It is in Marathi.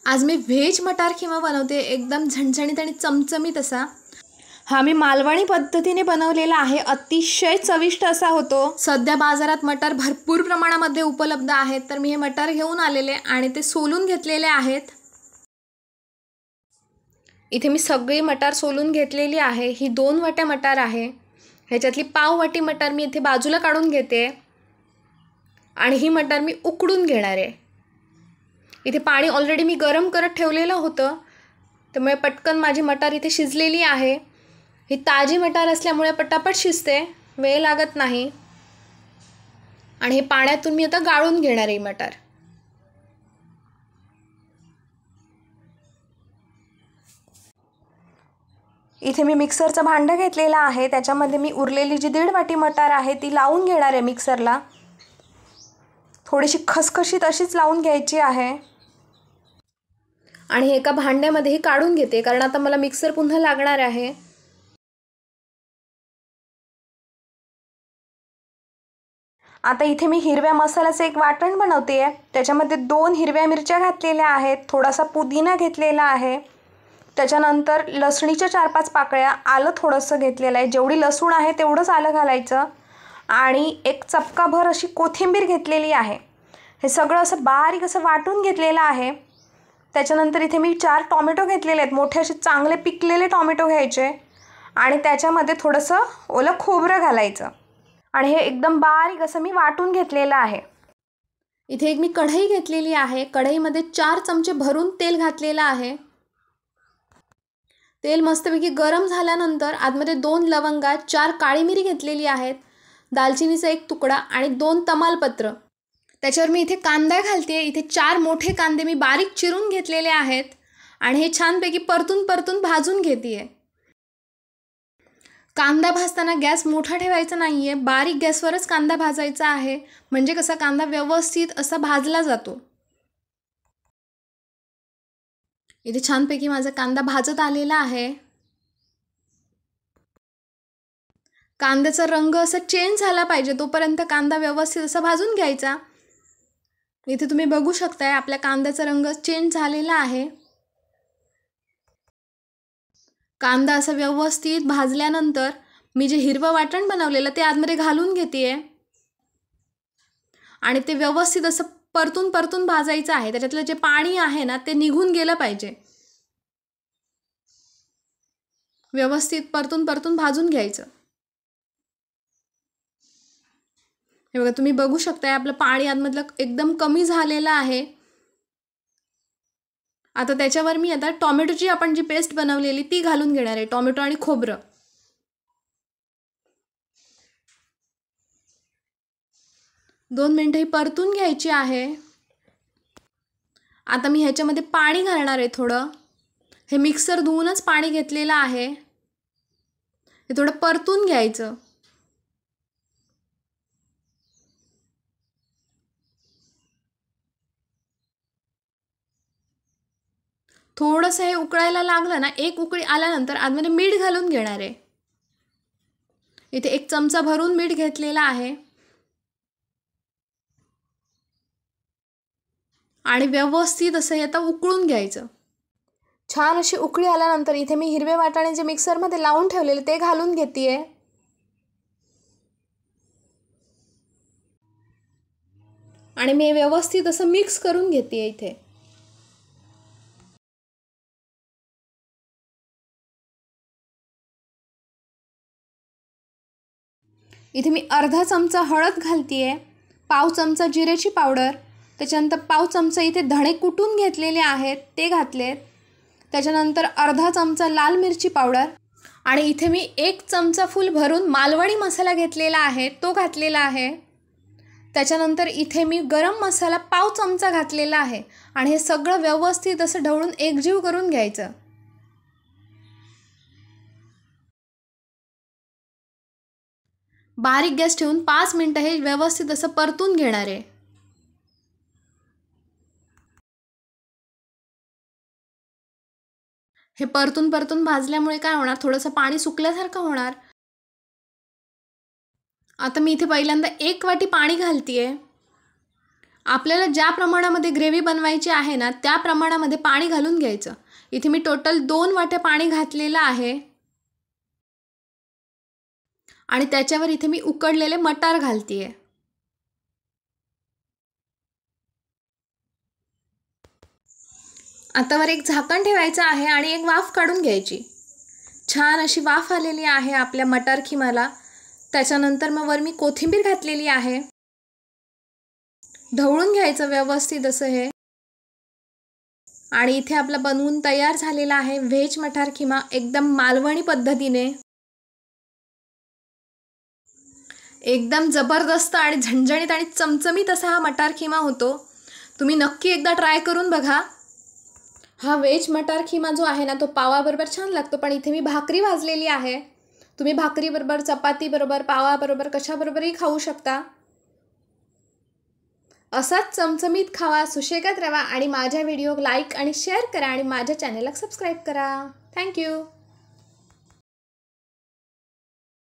आज मी व्हेज मटार किमा बनवते, एकदम झणझणीत आणि चमचमीत असा। हा मी मालवणी पद्धतीने बनवलेला आहे, अतिशय चविष्ट असा होतो। सध्या बाजारात मटार भरपूर प्रमाणामध्ये उपलब्ध आहेत, तर मी हे मटार घेऊन आलेले आणि ते सोलून घेतलेले आहेत। इथे मी सगळी मटार सोलून घेतलेली आहे। ही 2 वाट्या मटार आहे, ह्याच्यातली पाव वाटी मटार मी इथे बाजूला काढून घेते आणि ही मटार मी उकडून घेणार आहे। इथे पाणी ऑलरेडी मी गरम करत ठेवलेलं होतं, त्यामुळे पटकन माझी मटार इथे शिजलेली आहे। ही ताजी मटार असल्यामुळे पटापट शिजते, वेळ लागत नाही। आणि हे पाण्यातून मी आता गाळून घेणार आहे मटार। इथे मी मिक्सरचं भांडं घेतलेलं आहे, त्याच्यामध्ये मी उरलेली जी 1.5 वाटी मटार आहे ती लावून घेणार आहे मिक्सरला। थोडीशी खसखशीत अशीच लावून घ्यायची आहे आणि एका भांड्यामध्ये काढून घेते, कारण आता मला मिक्सर पुन्हा लागणार आहे। आता इथे मी हिरव्या मसाल्याचं एक वाटण बनवते आहे। त्याच्यामध्ये 2 हिरव्या मिरच्या घातलेल्या आहेत, थोडासा पुदिना घेतलेला आहे, त्याच्यानंतर लसणीच्या 4-5 पाकळ्या, आलं थोडंसं घेतलेलं आहे, जेवढी लसूण आहे तेवढंच आलं घालायचं, आणि एक चपकाभर अशी कोथिंबीर घेतलेली आहे। हे सगळं असं बारीक असं वाटून घेतलेलं आहे। त्याच्यानंतर इथे मी 4 टोमॅटो घेतलेले आहेत, मोठे असे चांगले पिकलेले टोमॅटो घ्यायचे आणि त्याच्यामध्ये थोडंसं ओलं खोबरं घालायचं आणि हे एकदम बारीक असं मी वाटून घेतलेलं आहे। इथे एक मी कढई घेतलेली आहे, कढईमध्ये 4 चमचे भरून तेल घातलेलं आहे। तेल मस्तपैकी गरम झाल्यानंतर आतमध्ये 2 लवंगा, 4 काळी मिरी घेतलेली आहेत, दालचिनीचा 1 तुकडा आणि 2 तमालपत्र। त्याच्यावर मी इथे कांदा घालते। इथे 4 मोठे कांदे मी बारीक चिरून घेतलेले आहेत आणि हे छानपैकी परतून परतून भाजून घेते। कांदा भाजताना गॅस मोठा ठेवायचा नाहीये, बारीक गॅसवरच कांदा भाजायचा आहे, म्हणजे कसा कांदा व्यवस्थित असा भाजला जातो। इथे छानपैकी माझा कांदा भाजत आलेला आहे। कांद्याचा रंग असा चेंज झाला पाहिजे तोपर्यंत कांदा व्यवस्थित असा भाजून घ्यायचा। इथे तुम्ही बघू शकताय आपल्या कांद्याचा रंग चेंज झालेला आहे। कांदा असा व्यवस्थित भाजल्यानंतर मी जे हिरवं वाटण बनवलेलं ते आतमध्ये घालून घेते आणि ते व्यवस्थित असं परतून परतून भाजायचं आहे। त्याच्यातलं जे पाणी आहे ना ते निघून गेलं पाहिजे। व्यवस्थित परतून परतून भाजून घ्यायचं। हे बघा तुम्ही बघू शकताय आपलं पाणी आतमधलं एकदम कमी झालेलं आहे। आता त्याच्यावर मी आता टोमॅटोची आपण जी पेस्ट बनवलेली ती घालून घेणार आहे, टोमॅटो आणि खोबरं। 2 मिनिटं ही परतून घ्यायची आहे। आता मी ह्याच्यामध्ये पाणी घालणार आहे थोडं, हे मिक्सर धुवूनच पाणी घेतलेलं आहे। हे थोडं परतून घ्यायचं। थोडंसं हे उकळायला लागलं ना, 1 उकळी आल्यानंतर आतमध्ये मीठ घालून घेणार आहे। इथे 1 चमचा भरून मीठ घेतलेला आहे आणि व्यवस्थित असं हे आता उकळून घ्यायचं। छान अशी उकळी आल्यानंतर इथे मी हिरवे वाटाणे जे मिक्सरमध्ये लावून ठेवलेले ते घालून घेते आणि मी व्यवस्थित असं मिक्स करून घेते। इथे मी अर्धा चमचा हळद घालते, पाव चमचा जिरेची पावडर, त्याच्यानंतर पाव चमचा इथे धणे कुटून घेतलेले आहेत ते घातलेत, त्याच्यानंतर अर्धा चमचा लाल मिरची पावडर आणि इथे मी 1 चमचा फुल भरून मालवणी मसाला घेतलेला आहे तो घातलेला आहे। त्याच्यानंतर इथे मी गरम मसाला पाव चमचा घातलेला आहे आणि हे सगळं व्यवस्थित असं ढवळून एकजीव करून घ्यायचं। बारीक गॅस ठेवून 5 मिनिटं हे व्यवस्थित असं परतून घेणार आहे। हे परतून परतून भाजल्यामुळे काय होणार, थोडंसं पाणी सुकल्यासारखं होणार। आता मी इथे पहिल्यांदा 1 वाटी पाणी घालते आपल्याला ज्या प्रमाणामध्ये ग्रेव्ही बनवायची आहे ना त्या प्रमाणामध्ये पाणी घालून घ्यायचं. इथे मी टोटल 2 वाट्या पाणी घातलेलं आहे आणि त्याच्यावर इथे मी उकडलेले मटार घालतेय. आता वर एक झाकण ठेवायचं आहे आणि एक वाफ काढून घ्यायची. छान अशी वाफ आलेली आहे आपल्या मटार खिमाला. त्याच्यानंतर मग वर मी कोथिंबीर घातलेली आहे. ढवळून घ्यायचं व्यवस्थित असं हे. आणि इथे आपला बनवून तयार झालेला आहे व्हेज मटार खिमा एकदम मालवणी पद्धतीने. एकदम जबरदस्त आणि झणझणीत आणि चमचमीत असा हा मटार खिमा होतो. तुम्ही नक्की एकदा ट्राय करून बघा. हा व्हेज मटार खिमा जो आहे ना तो पावाबरोबर छान लागतो. पण इथे मी भाकरी भाजलेली आहे. तुम्ही भाकरीबरोबर, चपातीबरोबर, पावाबरोबर कशाबरोबरही खाऊ शकता. असाच चमचमीत खावा, सुशेगात राहा आणि माझ्या व्हिडिओ लाईक आणि शेअर करा आणि माझ्या चॅनलला सबस्क्राईब करा. थँक्यू.